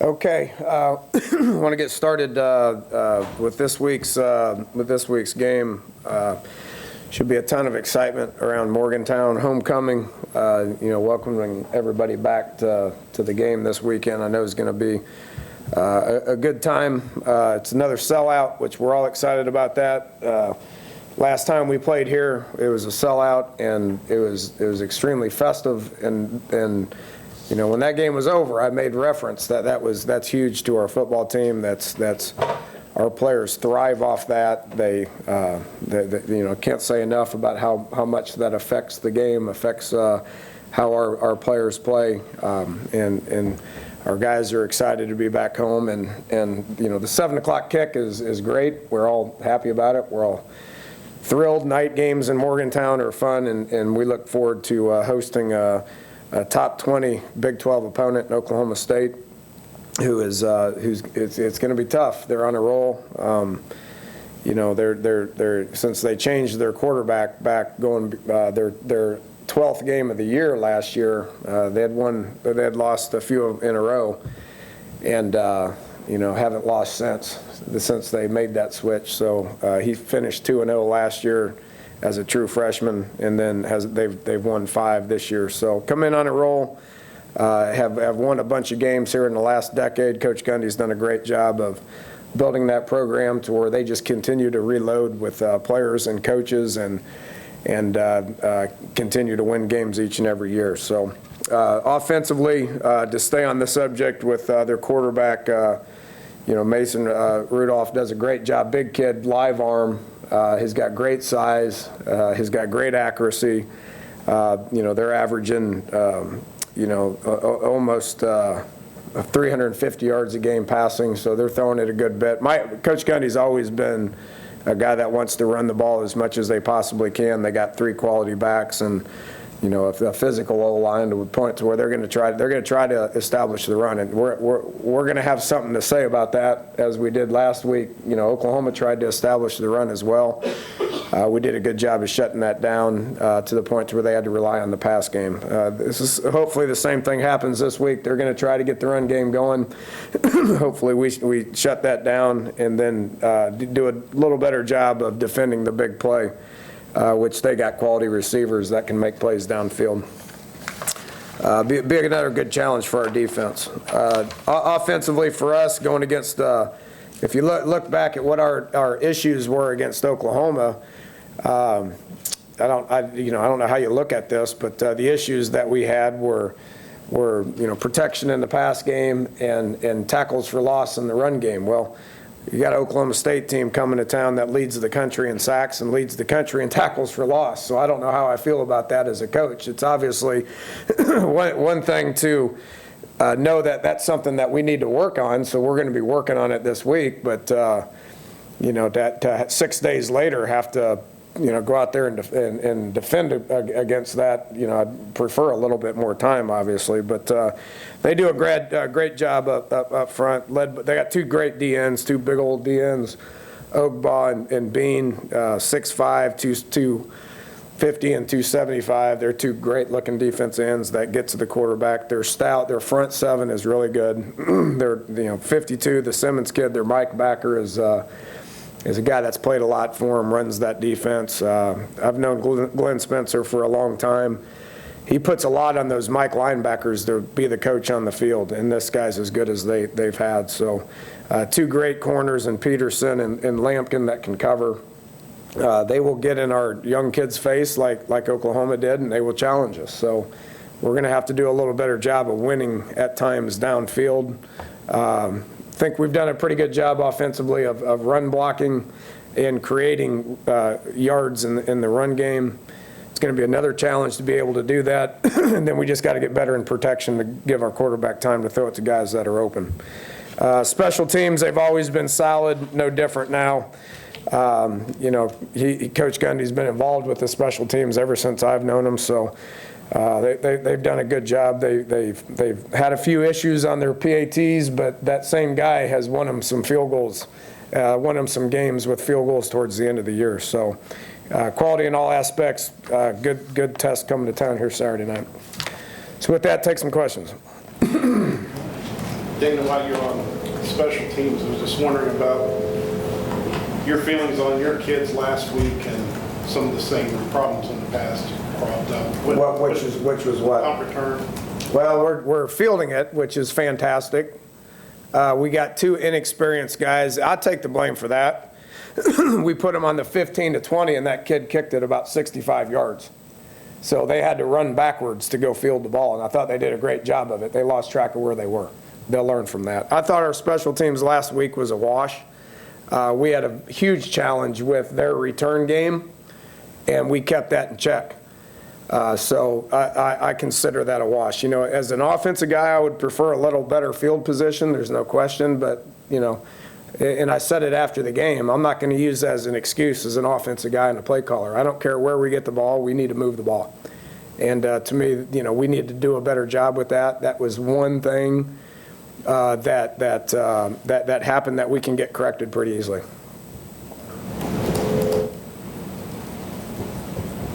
Okay, I want to get started with this week's game. Should be a ton of excitement around Morgantown homecoming. Welcoming everybody back to the game this weekend. I know it's going to be a good time. It's another sellout, which we're all excited about that. Last time we played here, it was a sellout, and it was extremely festive. And when that game was over, I made reference that's huge to our football team. That's our players thrive off that. They can't say enough about how much that affects the game, affects how our players play, and our guys are excited to be back home. And the 7 o'clock kick is great. We're all happy about it. We're all thrilled. Night games in Morgantown are fun, and we look forward to hosting a top 20 Big 12 opponent in Oklahoma State, who's it's going to be tough. They're on a roll. They're since they changed their quarterback back going their 12th game of the year last year. They had lost a few in a row, and haven't lost since they made that switch. So he finished 2-0 last year as a true freshman, and then they've won 5 this year. So come in on a roll. Have won a bunch of games here in the last decade. Coach Gundy's done a great job of building that program to where they just continue to reload with players and coaches and continue to win games each and every year. So offensively, to stay on the subject with their quarterback, Mason Rudolph does a great job. Big kid, live arm. He's got great size. He's got great accuracy. They're averaging, almost 350 yards a game passing, so they're throwing it a good bit. Coach Gundy's always been a guy that wants to run the ball as much as they possibly can. They got 3 quality backs, and if the physical O-line would point to where they're going to try to establish the run, and we're going to have something to say about that, as we did last week. Oklahoma tried to establish the run as well. We did a good job of shutting that down to the point to where they had to rely on the pass game. This is hopefully the same thing happens this week. They're going to try to get the run game going. Hopefully we shut that down and then do a little better job of defending the big play, which they got quality receivers that can make plays downfield. Be another good challenge for our defense. Offensively for us, going against if you look back at what our issues were against Oklahoma, I don't know how you look at this, but the issues that we had were protection in the pass game and tackles for loss in the run game. Well, you got an Oklahoma State team coming to town that leads the country in sacks and leads the country in tackles for loss. So I don't know how I feel about that as a coach. It's obviously one thing to know that that's something that we need to work on. So we're going to be working on it this week. But to 6 days later have to go out there and defend against that, I'd prefer a little bit more time, obviously. But they do a great job up front. They got 2 great DNs, 2 big old DNs, Ogba and Bean, 6'5", 250 and 275. They're 2 great-looking defense ends that get to the quarterback. They're stout. Their front 7 is really good. They're 52. The Simmons kid, their Mike Backer, is a guy that's played a lot for him, runs that defense. I've known Glenn Spencer for a long time. He puts a lot on those Mike linebackers to be the coach on the field, and this guy's as good as they've had. So 2 great corners in Peterson and Lampkin that can cover. They will get in our young kids' face like Oklahoma did, and they will challenge us. So we're going to have to do a little better job of winning at times downfield. I think we've done a pretty good job offensively of run blocking and creating yards in the run game. It's going to be another challenge to be able to do that, and then we just got to get better in protection to give our quarterback time to throw it to guys that are open. Special teams, they've always been solid, no different now. Coach Gundy's been involved with the special teams ever since I've known him, so they've done a good job. They've had a few issues on their PATs, but that same guy has won them some field goals, won them some games with field goals towards the end of the year. So quality in all aspects, good test coming to town here Saturday night. So with that, take some questions. Dana, while you're on special teams, I was just wondering about your feelings on your kids last week and some of the same problems in the past cropped up. Which was what? Punt return. Well, we're fielding it, which is fantastic. We got 2 inexperienced guys. I'll take the blame for that. We put them on the 15 to 20, and that kid kicked it about 65 yards. So they had to run backwards to go field the ball, and I thought they did a great job of it. They lost track of where they were. They'll learn from that. I thought our special teams last week was a wash. We had a huge challenge with their return game, and we kept that in check. So I consider that a wash. You know, as an offensive guy, I would prefer a little better field position. There's no question. But, you know, and I said it after the game, I'm not going to use that as an excuse as an offensive guy and a play caller. I don't care where we get the ball. We need to move the ball. And to me, you know, we need to do a better job with that. That was one thing that happened that we can get corrected pretty easily.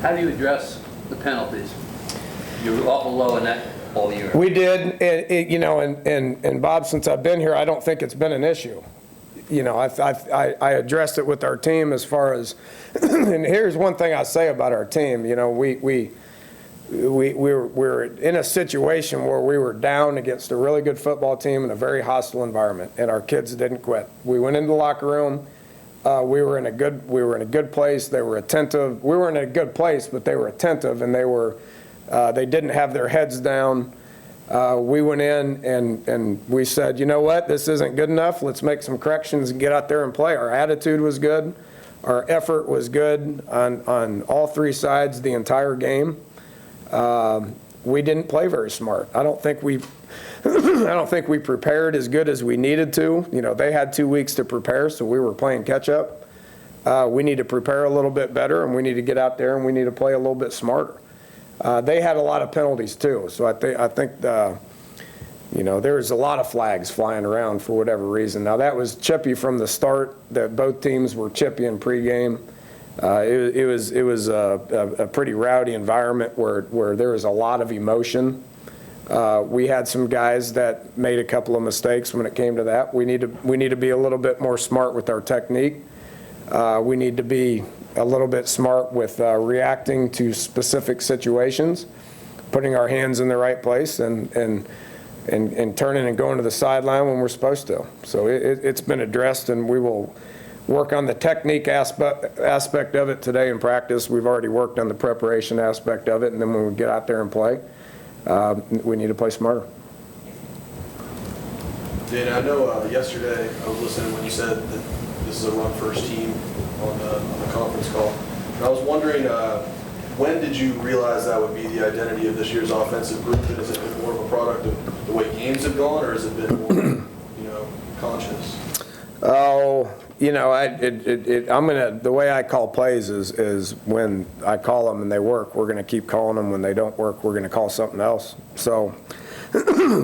How do you address the penalties? You were awful low in that all year. We did, you know, and Bob, since I've been here, I don't think it's been an issue. You know, I addressed it with our team as far as, and here's one thing I say about our team. You know, we're in a situation where we were down against a really good football team in a very hostile environment, and our kids didn't quit. We went into the locker room. We were in a good place. They were attentive. We were in a good place, but they were attentive, and they didn't have their heads down. We went in and we said, you know what, this isn't good enough. Let's make some corrections and get out there and play. Our attitude was good. Our effort was good on all 3 sides the entire game. We didn't play very smart. I don't think we prepared as good as we needed to. You know, they had 2 weeks to prepare, so we were playing catch up. We need to prepare a little bit better, and we need to get out there and we need to play a little bit smarter. They had a lot of penalties too, so I think you know, there's a lot of flags flying around for whatever reason. Now that was chippy from the start. That both teams were chippy in pregame. It was a pretty rowdy environment where there was a lot of emotion. We had some guys that made a couple of mistakes when it came to that. We need to be a little bit more smart with our technique. We need to be a little bit smart with reacting to specific situations, putting our hands in the right place, and turning and going to the sideline when we're supposed to. So it's been addressed, and we will work on the technique aspect of it today in practice. We've already worked on the preparation aspect of it, and then when we get out there and play, we need to play smarter. Dana, I know yesterday I was listening when you said that this is a run-first team on the conference call. And I was wondering, when did you realize that would be the identity of this year's offensive group? And has it been more of a product of the way games have gone, or has it been more, you know, conscious? Oh, you know, the way I call plays is when I call them and they work, we're going to keep calling them. When they don't work, we're going to call something else. So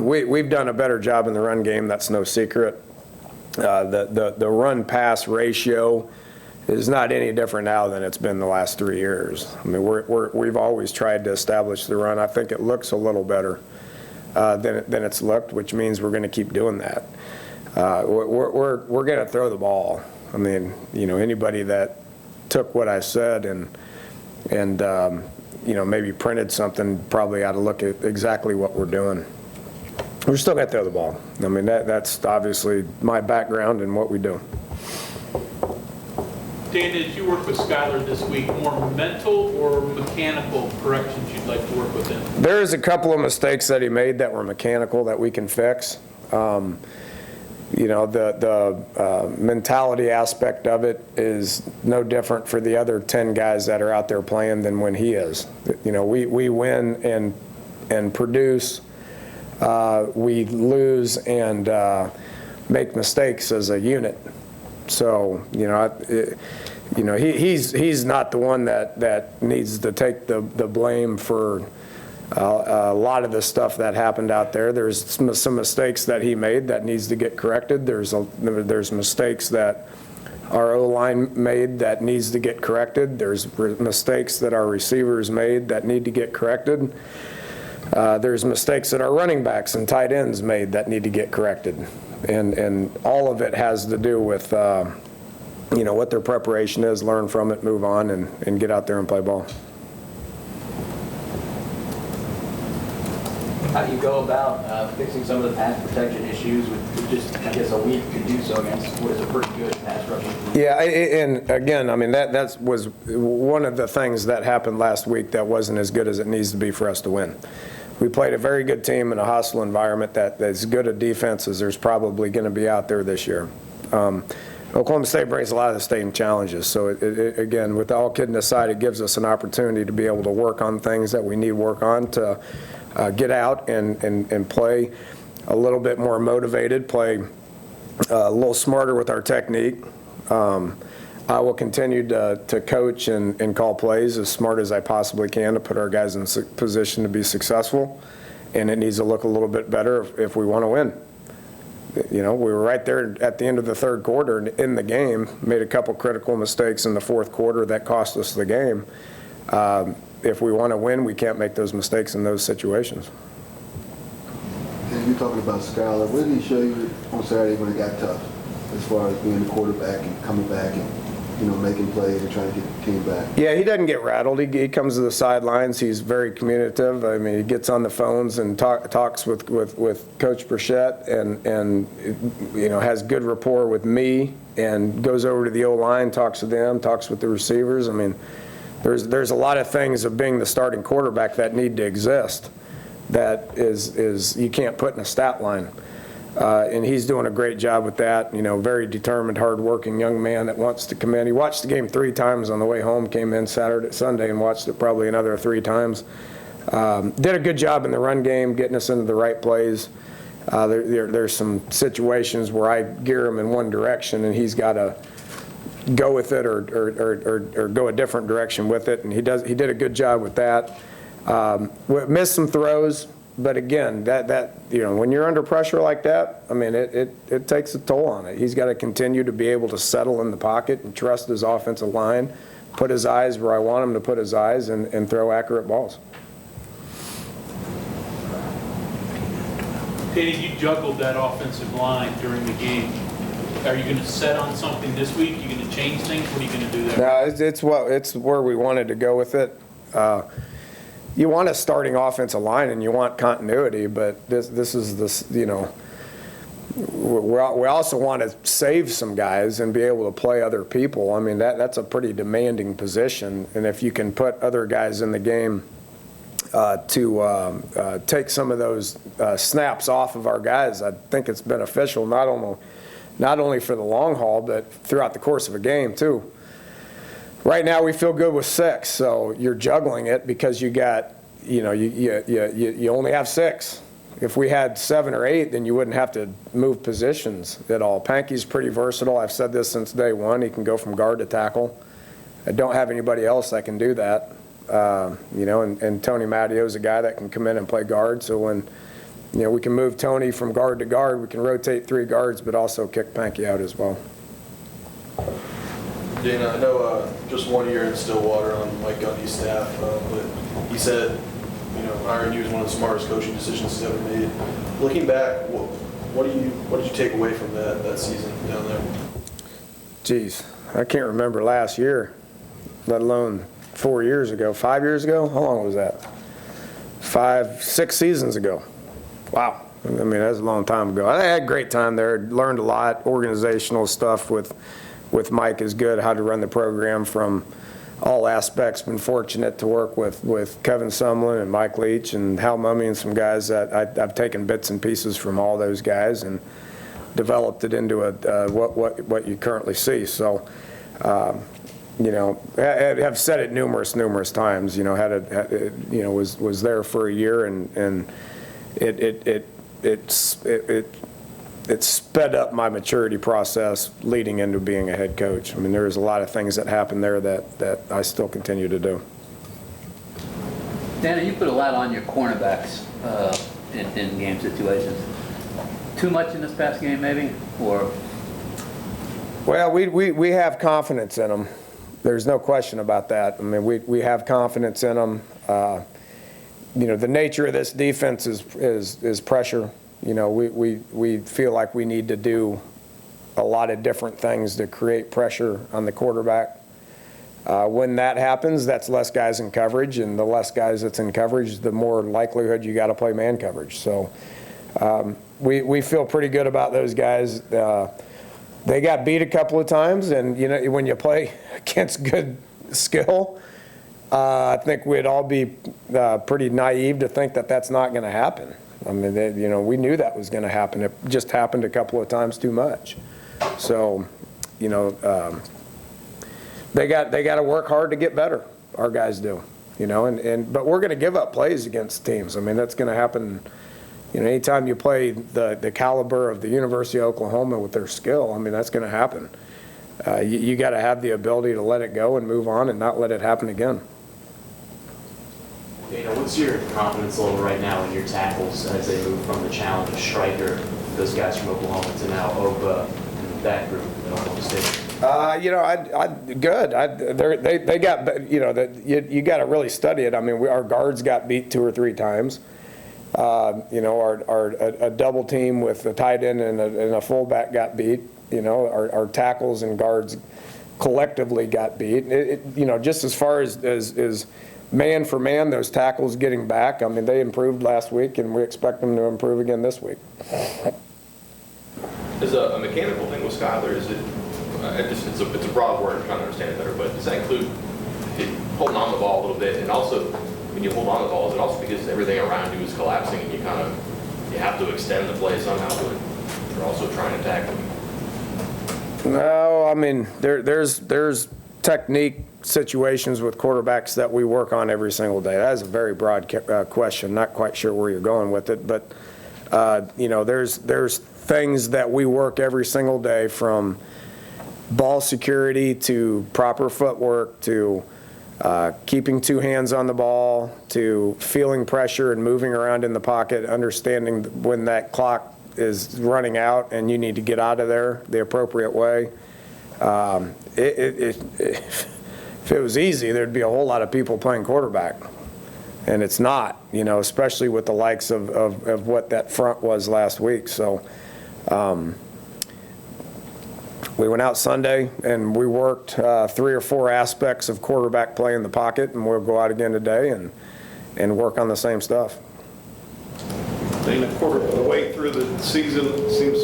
we've done a better job in the run game. That's no secret. The run-pass ratio is not any different now than it's been the last 3 years. I mean, we've always tried to establish the run. I think it looks a little better than it's looked, which means we're going to keep doing that. We're going to throw the ball. I mean, you know, anybody that took what I said and you know, maybe printed something probably ought to look at exactly what we're doing. We're still going to throw the ball. I mean, that's obviously my background and what we do. Dana, as you work with Skylar this week, more mental or mechanical corrections you'd like to work with him? There is a couple of mistakes that he made that were mechanical that we can fix. You know, the mentality aspect of it is no different for the other 10 guys that are out there playing than when he is. You know, we win and produce. We lose and make mistakes as a unit. So, you know, he's not the one that needs to take the blame for a lot of the stuff that happened out there. There's some mistakes that he made that needs to get corrected. There's mistakes that our O-line made that needs to get corrected. There's mistakes that our receivers made that need to get corrected. There's mistakes that our running backs and tight ends made that need to get corrected. And all of it has to do with, what their preparation is, learn from it, move on, and get out there and play ball. How do you go about fixing some of the pass protection issues with just, I guess, a week to do so against what is a pretty good pass rushing team? Yeah, and again, I mean, that was one of the things that happened last week that wasn't as good as it needs to be for us to win. We played a very good team in a hostile environment that's as good a defense as there's probably going to be out there this year. Oklahoma State brings a lot of the same challenges. So, again, with all kidding aside, it gives us an opportunity to be able to work on things that we need to work on to get out and play a little bit more motivated, play a little smarter with our technique. I will continue to coach and call plays as smart as I possibly can to put our guys in position to be successful, and it needs to look a little bit better if we want to win. We were right there at the end of the third quarter in the game, made a couple critical mistakes in the fourth quarter that cost us the game. If we want to win, we can't make those mistakes in those situations. And you're talking about Skylar. What did he show you on Saturday when it got tough, as far as being the quarterback and coming back and making plays and trying to get the team back? Yeah, he doesn't get rattled. He comes to the sidelines. He's very communicative. I mean, he gets on the phones and talks with Coach Burchett and has good rapport with me and goes over to the O-line, talks to them, talks with the receivers. I mean, there's a lot of things of being the starting quarterback that need to exist that is you can't put in a stat line. And he's doing a great job with that. Very determined, hard-working young man that wants to come in. He watched the game 3 times on the way home, came in Sunday and watched it probably another 3 times. Did a good job in the run game, getting us into the right plays. There's some situations where I gear him in one direction and he's got to go with it or go a different direction with it, and he did a good job with that. Missed some throws. But again, when you're under pressure like that, I mean, it takes a toll on it. He's got to continue to be able to settle in the pocket and trust his offensive line, put his eyes where I want him to put his eyes, and throw accurate balls. Danny, you juggled that offensive line during the game. Are you going to set on something this week? Are you going to change things? What are you going to do there? No, it's where we wanted to go with it. You want a starting offensive line and you want continuity, but this is this, we also want to save some guys and be able to play other people. I mean, that's a pretty demanding position, and if you can put other guys in the game to take some of those snaps off of our guys, I think it's beneficial not only for the long haul, but throughout the course of a game too. Right now we feel good with 6, so you're juggling it because you got, you only have 6. If we had 7 or 8, then you wouldn't have to move positions at all. Pankey's pretty versatile. I've said this since day one. He can go from guard to tackle. I don't have anybody else that can do that. And Tony Mattio's a guy that can come in and play guard. So when, we can move Tony from guard to guard, we can rotate 3 guards, but also kick Pankey out as well. Dana, I know just 1 year in Stillwater on Mike Gundy's staff, but he said, hiring you was one of the smartest coaching decisions he's ever made. Looking back, what did you take away from that season down there? Geez, I can't remember last year, let alone 4 years ago, 5 years ago. How long was that? 6 seasons ago. Wow. I mean, that's a long time ago. I had a great time there. Learned a lot. Organizational stuff with Mike is good, how to run the program from all aspects. Been fortunate to work with Kevin Sumlin and Mike Leach and Hal Mummy and some guys that I've taken bits and pieces from all those guys and developed it into what you currently see. So, I've said it numerous times. Was there for a year and it sped up my maturity process leading into being a head coach. I mean, there's a lot of things that happened there that I still continue to do. Dana, you put a lot on your cornerbacks in game situations. Too much in this past game, maybe? Or? Well, we have confidence in them. There's no question about that. I mean, we have confidence in them. the nature of this defense is pressure. We feel like we need to do a lot of different things to create pressure on the quarterback. When that happens, that's less guys in coverage, and the less guys that's in coverage, the more likelihood you got to play man coverage. So we feel pretty good about those guys. They got beat a couple of times, and when you play against good skill, I think we'd all be pretty naive to think that that's not going to happen. I mean, we knew that was going to happen. It just happened a couple of times too much. So, they got to work hard to get better. Our guys do, but we're going to give up plays against teams. I mean, that's going to happen. Anytime you play the caliber of the University of Oklahoma with their skill, I mean, that's going to happen. You got to have the ability to let it go and move on and not let it happen again. Dana, what's your confidence level right now in your tackles as they move from the challenge of striker, those guys from Oklahoma, to now Oba and that group at Oklahoma State? Good. They got, you got to really study it. I mean, our guards got beat 2 or 3 times. A double team with a tight end and a fullback got beat. Our tackles and guards collectively got beat. Just as far as man for man, those tackles getting back, I mean, they improved last week, and we expect them to improve again this week. Is a mechanical thing with Skylar, is it, it's a broad word, I'm trying to understand it better, but does that include holding on the ball a little bit? And also, when you hold on to the ball, is it also because everything around you is collapsing and you have to extend the play somehow, but you're also trying to tackle? No, I mean, there's technique situations with quarterbacks that we work on every single day. That is a very broad question. Not quite sure where you're going with it, but there's things that we work every single day, from ball security to proper footwork to keeping 2 hands on the ball to feeling pressure and moving around in the pocket, understanding when that clock is running out and you need to get out of there the appropriate way. If it was easy, there'd be a whole lot of people playing quarterback, and it's not, especially with the likes of what that front was last week. So we went out Sunday and we worked 3 or 4 aspects of quarterback play in the pocket, and we'll go out again today and work on the same stuff. Being a quarter of the way through the season, seems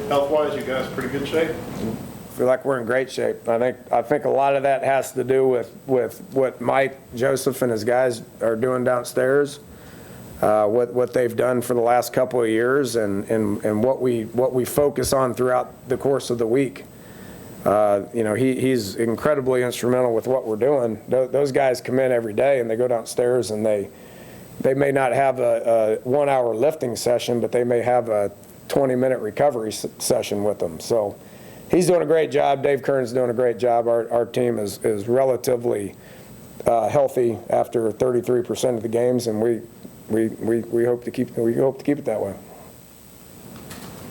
health-wise, you guys pretty good shape? I feel like we're in great shape. I think a lot of that has to do with what Mike Joseph and his guys are doing downstairs, what they've done for the last couple of years, and what we focus on throughout the course of the week. He's incredibly instrumental with what we're doing. Those guys come in every day and they go downstairs, and they may not have a 1-hour lifting session, but they may have a 20-minute recovery session with them. So he's doing a great job. Dave Kern's doing a great job. Our team is relatively healthy after 33% of the games, and we hope to keep it that way.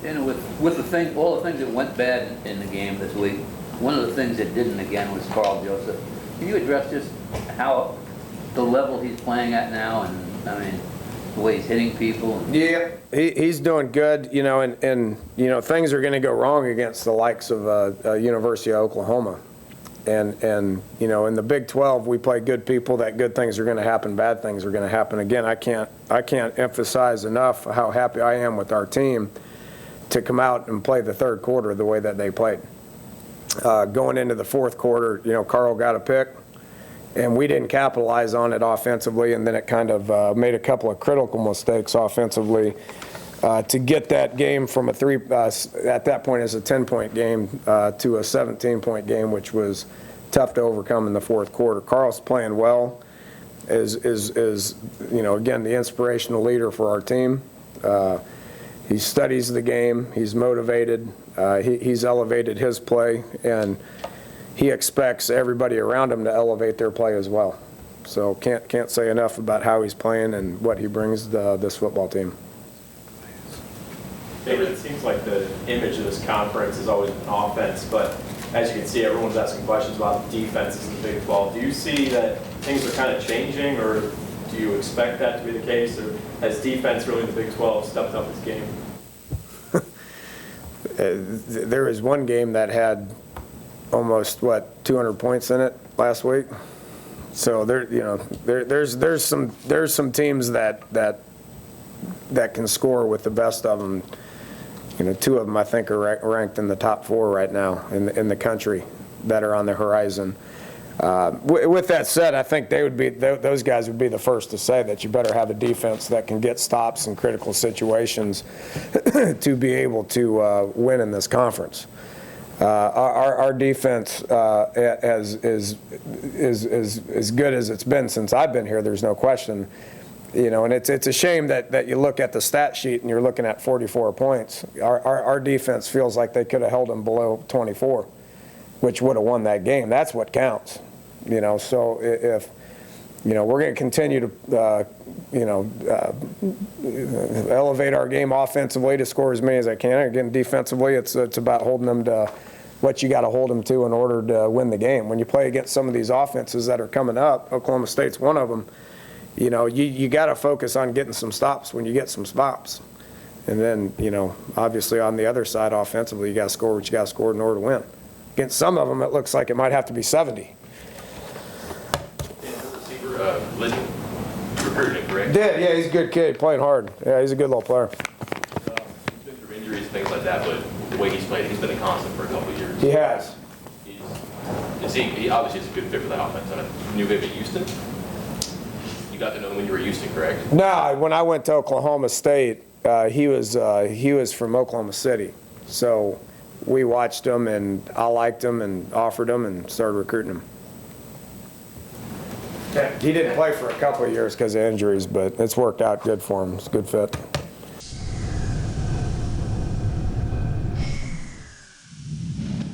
And with all the things that went bad in the game this week, one of the things that didn't again was Carl Joseph. Can you address just how the level he's playing at now, and the way he's hitting people? Yeah, he's doing good, and things are going to go wrong against the likes of University of Oklahoma. And in the Big 12, we play good people. That good things are going to happen, bad things are going to happen. Again, I can't emphasize enough how happy I am with our team to come out and play the third quarter the way that they played. Going into the fourth quarter, Carl got a pick, and we didn't capitalize on it offensively, and then it kind of made a couple of critical mistakes offensively to get that game from at that point as a 10-point game to a 17-point game, which was tough to overcome in the fourth quarter. Carl's playing well, is again, the inspirational leader for our team. He studies the game. He's motivated. He's elevated his play, and he expects everybody around him to elevate their play as well. So can't say enough about how he's playing and what he brings to this football team. David, it seems like the image of this conference has always been offense, but as you can see, everyone's asking questions about the defenses in the Big 12. Do you see that things are kind of changing, or do Do you expect that to be the case, or has defense really in the Big 12 stepped up its game? There was one game that had almost, 200 points in it last week? So there's some teams that can score with the best of them. Two of them I think are ranked in the top 4 right now in the country that are on the horizon. With that said, I think those guys would be the first to say that you better have a defense that can get stops in critical situations to be able to win in this conference. Our defense is as good as it's been since I've been here. There's no question. And it's a shame that you look at the stat sheet and you're looking at 44 points. Our defense feels like they could have held them below 24, which would have won that game. That's what counts. So if we're going to continue to elevate our game offensively to score as many as I can. Again, defensively, it's about holding them to what you got to hold them to in order to win the game. When you play against some of these offenses that are coming up, Oklahoma State's one of them. You got to focus on getting some stops when you get some stops. And then, obviously on the other side, offensively, you got to score what you got to score in order to win. Against some of them, it looks like it might have to be 70. Whitney, recruited him, correct? Yeah, he's a good kid, playing hard. Yeah, he's a good little player. He's been through injuries and things like that, but the way he's played, he's been a constant for a couple of years. He has. He obviously is a good fit for that offense. And you knew him at Houston? You got to know him when you were at Houston, correct? No, when I went to Oklahoma State, he was from Oklahoma City. So we watched him, and I liked him and offered him and started recruiting him. He didn't play for a couple of years because of injuries, but it's worked out good for him. It's a good fit.